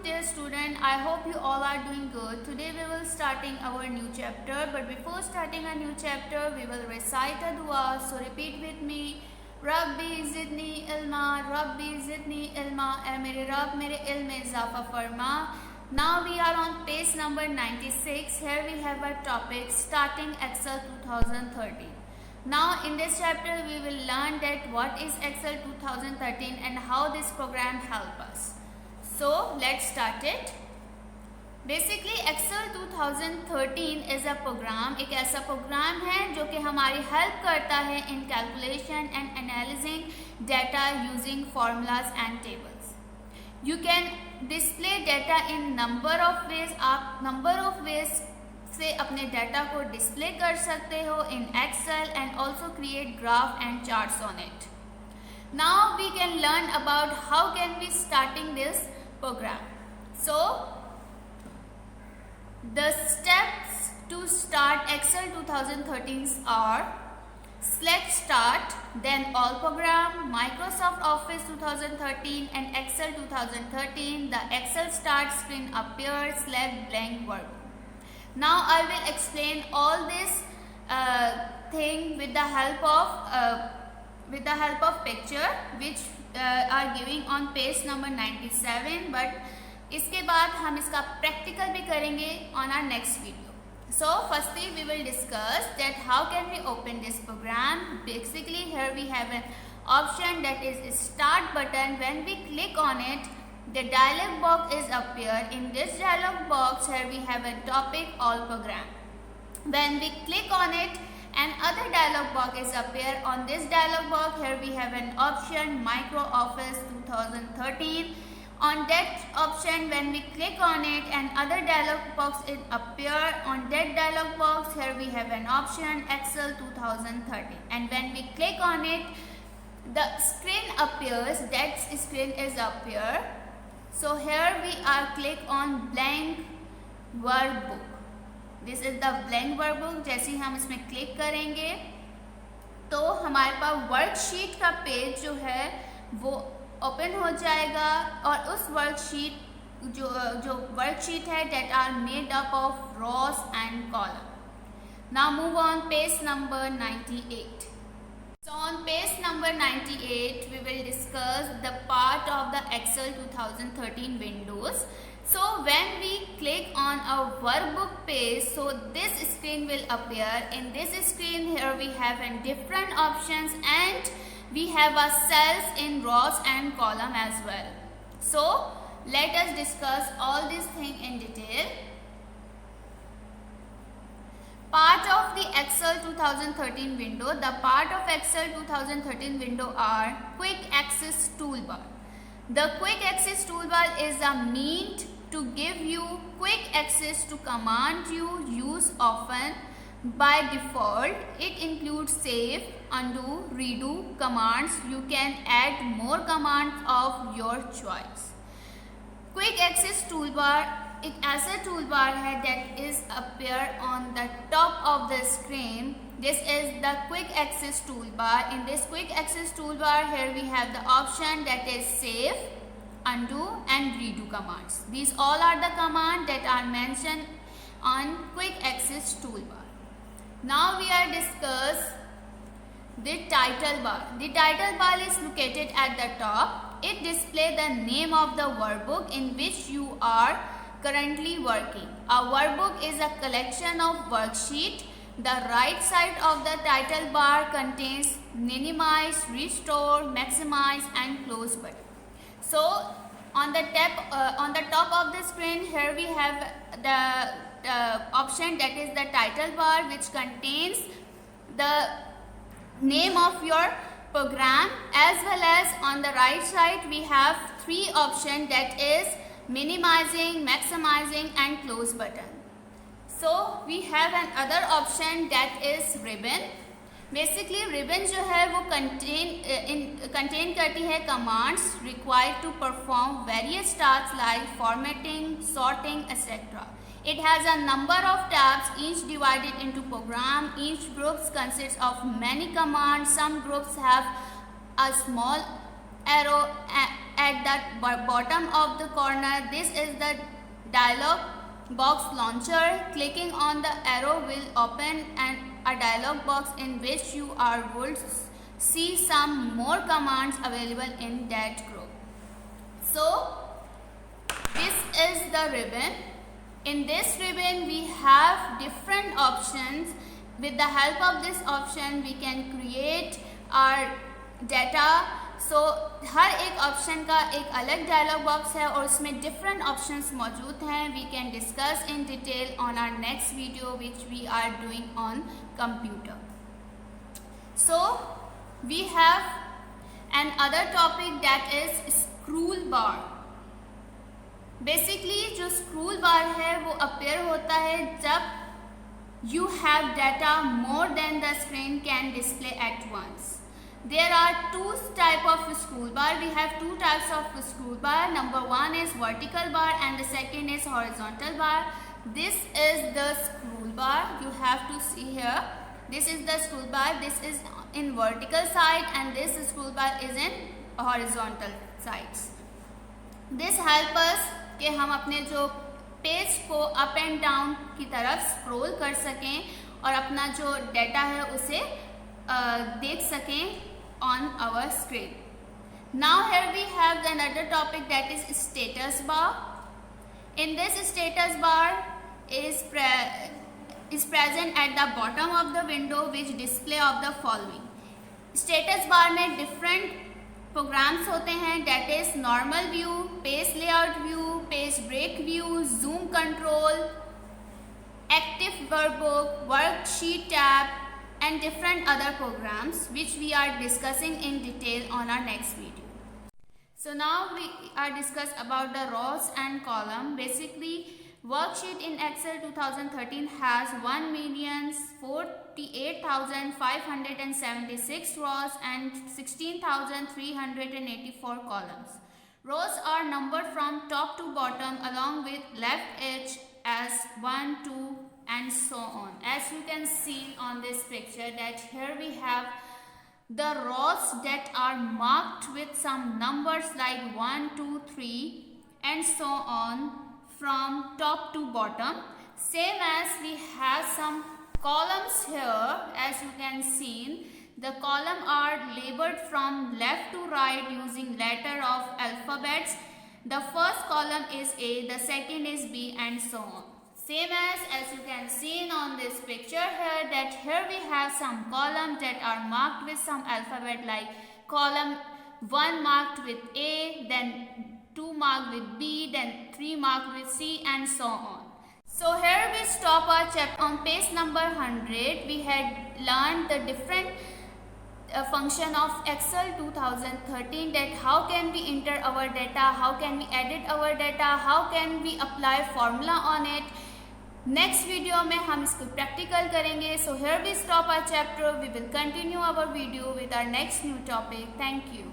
dear student. I hope you all are doing good. Today we will starting our new chapter, but before starting a new chapter we will recite a dua. So repeat with me. Rabbi zidni ilma, Rabbi zidni ilma, ऐ मेरे रब मेरे इल्म में इजाफा फरमा. Now we are on page number 96. Here we have a topic starting Excel 2013. Now in this chapter we will learn that what is Excel 2013 and how this program help us. So let's start it. Basically Excel 2013 is a program, एक ऐसा programme है जो कि हमारी help करता है in calculation and analyzing data using formulas and tables. You can display data in number of ways. आप number of ways से अपने डाटा को डिस्प्ले कर सकते हो in Excel and also create graph and charts on it. Now we can learn about how can we starting this program. So the steps to start Excel 2013 are select start, then all program, Microsoft Office 2013 and Excel 2013. The Excel start screen appears, select blank workbook. Now I will explain all this thing with the help of picture which are giving on page number 97. But इसके बाद हम इसका practical भी करेंगे on our next video. So firstly we will discuss that how can we open this program. Basically here we have an option that is start button. When we click on it, the dialog box is appear. In this dialog box here we have a topic all program. When we click on it, another dialog box is appear. On this dialog box here we have an option Micro Office 2013. On that option when we click on it, another dialog box is appear. On that dialog box here we have an option Excel 2013, and when we click on it, the screen appears. That screen is appear. So here we are click on blank workbook. This is the blank workbook. जैसे ही हम इसमें click करेंगे तो हमारे पास worksheet का page जो है वो ओपन हो जाएगा, और उस वर्कशीट जो वर्कशीट है that are made up of rows and column. Now move on page number 98. So on page number 98 we will discuss the part of the Excel 2013 windows. So when we click on our workbook page, so this screen will appear. In this screen here we have different options and we have a cells in rows and column as well. So let us discuss all these things in detail. Part of the Excel 2013 window. The part of Excel 2013 window are Quick Access Toolbar. The Quick Access Toolbar is a means to give you quick access to command you use often. By default, it includes save, undo, redo commands. You can add more commands of your choice. Quick Access Toolbar एक ऐसा toolbar है that is appear on the top of the screen. This is the Quick Access Toolbar. In this Quick Access Toolbar here we have the option that is save, undo and redo commands. These all are the commands that are mentioned on Quick Access Toolbar. Now we are discuss the title bar. The title bar is located at the top. It displays the name of the workbook in which you are currently working. A workbook is a collection of worksheets. The right side of the title bar contains minimize, restore, maximize and close button. So on the top of the screen here we have the option that is the title bar, which contains the name of your program, as well as on the right side we have three options, that is minimizing, maximizing and close button. So we have another option that is ribbon. Basically ribbon जो है वो contain करती है commands required to perform various tasks like formatting, sorting, etc. It has a number of tabs, each divided into program. Each group consists of many commands. Some groups have a small arrow at at the bottom of the corner, this is the dialog box launcher. Clicking on the arrow will open a dialog box in which you would see some more commands available in that group. So this is the ribbon. In this ribbon we have different options. With the help of this option we can create our data. So हर एक option का एक अलग dialogue box है और उसमें different options मौजूद हैं. We can discuss in detail on our next video which we are doing on computer. So we have another topic that is scroll bar. Basically जो scroll बार है वो appear होता है जब you have data more than the screen can display at once. There are two types of scroll bar. We have two types of scroll bar. Number one is vertical bar and the second is horizontal bar. This is the scroll bar. You have to see here. This is the scroll bar. This is in vertical side and this scroll bar is in horizontal sides. This help us कि हम अपने जो page को up and down की तरफ scroll कर सकें और अपना जो डाटा है उसे देख सकें on our screen. Now here we have another topic that is status bar. In this status bar is present at the bottom of the window which display of the following. Status bar में different programs होते हैं. Date is normal view, page layout view, page break view, zoom control, active workbook, worksheet tab and different other programs which we are discussing in detail on our next video. So now we are discuss about the rows and column. Basically worksheet in Excel 2013 has 1,048,576 rows and 16,384 columns. Rows are numbered from top to bottom along with left edge as 1, 2 and so on. As you can see on this picture that here we have the rows that are marked with some numbers like 1, 2, 3 and so on from top to bottom. Same as we have some columns here. As you can see, the column are labeled from left to right using letter of alphabets. The first column is A, the second is B and so on. Same as you can see on this picture here, that here we have some columns that are marked with some alphabet, like column 1 marked with A, then 2 marked with B, then 3 marked with C and so on. So here we stop our chapter. On page number 100 we had learned the different function of Excel 2013, that how can we enter our data, how can we edit our data, how can we apply formula on it. Next video में हम इसको practical करेंगे. So here we stop our chapter. We will continue our video with our next new topic. Thank you.